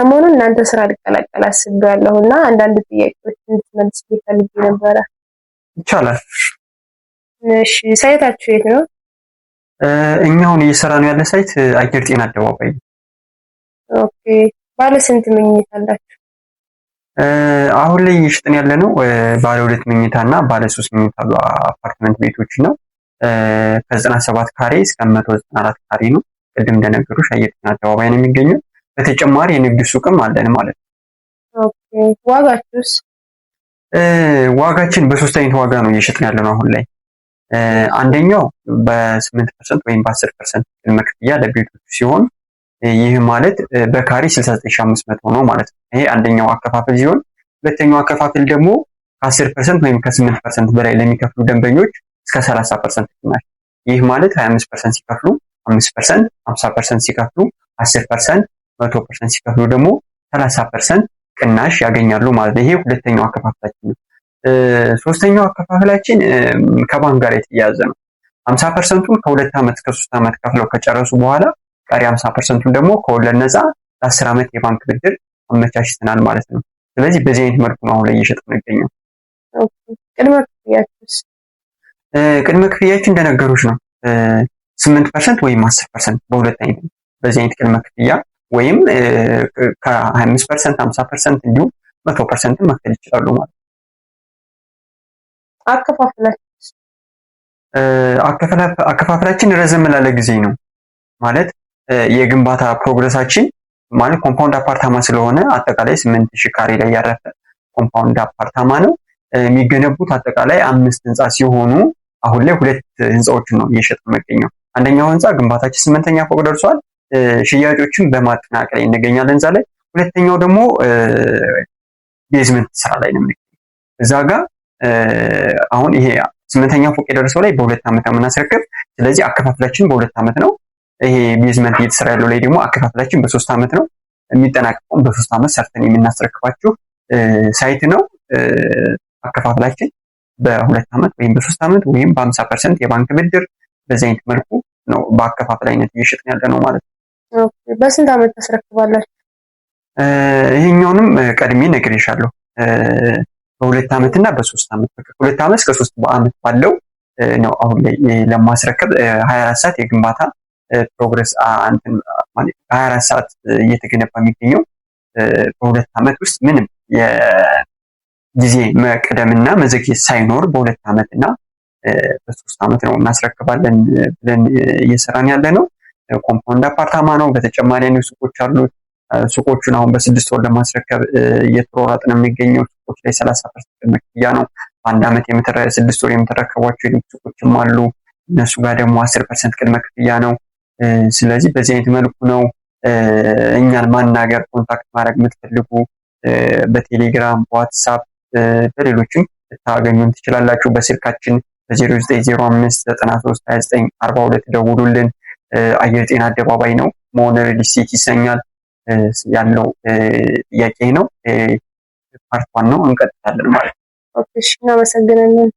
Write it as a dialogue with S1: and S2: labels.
S1: ሰሞኑን እናንተ ስራ ልቀላቀል አስቤያለሁና አንዳንድ ጥያቄዎች እንድትመልስ ፈልጌ ነበረ።
S2: ይቻላል።
S1: እሺ፣ ሳይታችሁ የት ነው?
S2: እኛውን እየሰራን ያለ ሳይት አየር ጤና አደባባይ።
S1: ኦኬ። ባለ ስንት መኝታ አላችሁ?
S2: አሁን ላይ እየሸጥን ያለ ነው ባለ 2 መኝታ እና ባለ 3 መኝታ አፓርትመንት ቤቶች ነው። ከ97 ካሬ እስከ 194 ካሬ ነው። ቅድም እንደነገሩሽ አየር ጤና አደባባይ ነው የሚገኘው። በተጨማሪ የንግድ ሱቅም አለን ማለት ነው።
S1: ኦኬ። ዋጋችሁስ?
S2: ዋጋችን በሶስት አይነት ዋጋ ነው እየሸጥን ያለ ነው አሁን ላይ። አንደኛው በ8% ወይም በ10% ቅድመ ክፍያ ለቤቶቹ ሲሆን ይህ ማለት በካሬ 69500 ነው ማለት ነው። ይሄ አንደኛው አከፋፈል ሲሆን ሁለተኛው አከፋፈል ደግሞ ከ10% ወይም ከ8% በላይ ለሚከፍሉ ደንበኞች እስከ 30% ቅናሽ። ይህ ማለት 25% ሲከፍሉ 5%፣ 50% ሲከፍሉ 10%፣ 100% ሲከፍሉ ደግሞ 30% ቅናሽ ያገኛሉ ማለት ነው። ይሄ ሁለተኛው አከፋፈላችን ነው። ሶስተኛው አከፋፈላችን ከባንክ ጋር የተያያዘ ነው። 50%ቱን ከ2 ዓመት እስከ 3 ዓመት ከፍለው ከጨረሱ በኋላ ቀሪ 50%ቱን ደግሞ ከወለድ ነፃ ለ10 ዓመት የባንክ ብድር አመቻችተናል ማለት ነው። ስለዚህ በዚህ አይነት መልኩ ነው አሁን ላይ እየሸጥን እንገኛለን።
S1: ቅድመ ክፍያችሁስ?
S2: ቅድመ ክፍያችን እንደነገሩሽ ነው 8% ወይም 10% በሁለት አይነት በዚህ አይነት ቅድመ ክፍያ ወይም ከ25%፣ 50% እንዲሁም 100% መክፈል ይችላሉ ማለት ነው። አከፋፈላችን ረዘም ላለ ጊዜ ነው ማለት የግንባታ ፕሮግረሳችን ማለት ኮምፓውንድ አፓርታማ ስለሆነ አጠቃላይ 8000 ካሬ ላይ ያረፈ ኮምፓውንድ አፓርታማ ነው። የሚገነቡት አጠቃላይ 5 ህንጻ ሲሆኑ አሁን ላይ 2 ህንጻዎችን ነው እየሸጥን የምንገኘው። አንደኛው ህንጻ ግንባታችን 8ኛ ፎቅ ደርሷል። ሽያጮችን በማጠናቀቅ ላይ እንገኛለን እዛ ላይ። ሁለተኛው ደግሞ ቤዝመንት ስራ ላይ ነው የምንገኘው። እዛ ጋር አሁን ይሄ 8ኛ ፎቅ የደረሰው ላይ በ2 ዓመት የምናስረክብ። ስለዚህ አከፋፈላችን በ2 ዓመት ነው። ይሄ ቤዝመንት እየተሰራ ያለው ላይ ደግሞ አከፋፈላችን በ3 ዓመት ነው። የሚጠናቀቀው በ3 ዓመት ሰርተን የምናስረክባችሁ ሳይት ነው። አከፋፈላችን በ2 ዓመት ወይም በ3 ዓመት ወይም በ50% የባንክ ብድር በዚህ አይነት መልኩ ነው በአከፋፈል አይነት እየሸጥን ያለ ነው ማለት ነው።
S1: ኦኬ። በስንት ዓመት ታስረክባላችሁ?
S2: ይሄኛውንም ቀድሜ ነግሬሻለሁ። በ2 ዓመት እና በ3 ዓመት ከ2 ዓመት እስከ 3 ዓመት ባለው ነው አሁን ላይ ለማስረከብ 24 ሰዓት የግንባታ ፕሮግረስ አንተን ማለት 24 ሰዓት እየተገነባ የሚገኘው በ2 ዓመት ውስጥ ምንም የጊዜ መቅደምና መዘግየት ሳይኖር በ2 ዓመት እና በ3 ዓመት ነው እናስረክባለን ብለን እየሰራን ያለ ነው። ኮምፓውንድ አፓርታማ ነው። በተጨማሪ ነው ሱቆች አሉት። ሱቆቹን አሁን በ6 ወር ለማስረከብ እየተሯሯጥን የሚገኘው ሱቆች ላይ 30% መክፍያ ነው። በአንድ ዓመት 6 ወር የምትረከቧቸው የንግድ ሱቆችም አሉ። እነሱ ጋር ደግሞ 10% ቅድመ ክፍያ ነው። ስለዚህ በዚህ አይነት መልኩ ነው እኛን ማናገር ኮንታክት ማድረግ የምትፈልጉ በቴሌግራም፣ በዋትስአፕ፣ በሌሎችም ልታገኙን ትችላላችሁ። በስልካችን በ0905 93 29 42 ደውሉልን። አየር ጤና አደባባይ ነው። ሞነር ሪልስቴት ይሰኛል። ያለው ጥያቄ ነው። ፓርት 1 ነው። እንቀጥላለን ማለት ነው።
S1: ኦኬ፣ እናመሰግናለን።